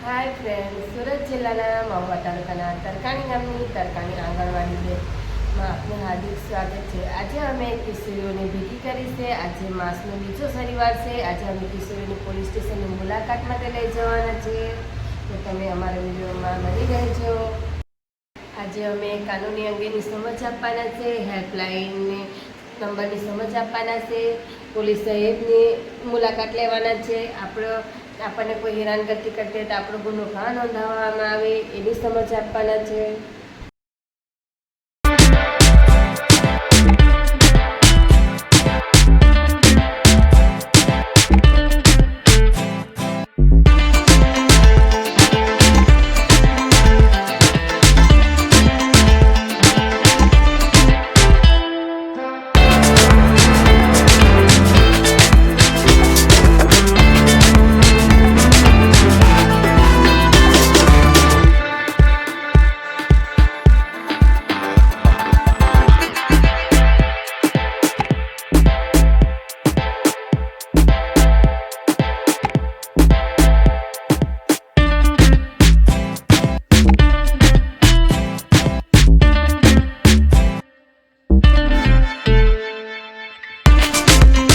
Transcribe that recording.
હાય friend, Surat જિલ્લાના મહુવા તાલુકાના તરકાણી ગામની તરકાણી આંગણવાડીમાં આપનું હાર્દિક સ્વાગત છે. આજે અમે કિશોરીઓને ભેગી કરી છે. આજે માસનો બીજો શનિવાર છે. આજે અમે કિશોરીની પોલીસ સ્ટેશનની મુલાકાત માટે લઈ જવાના છીએ, તો તમે અમારા વિડીયોમાં બની રહેજો. આજે અમે કાનૂની અંગેની સમજ આપવાના છે, હેલ્પલાઇનની નંબરની સમજ આપવાના છે, પોલીસ સાહેબની મુલાકાત લેવાના છે. આપણને કોઈ હેરાનગતિ કરતી હોય તો આપણો ગુનો કાં નોંધાવવામાં આવે એની સમજ આપવાના છે.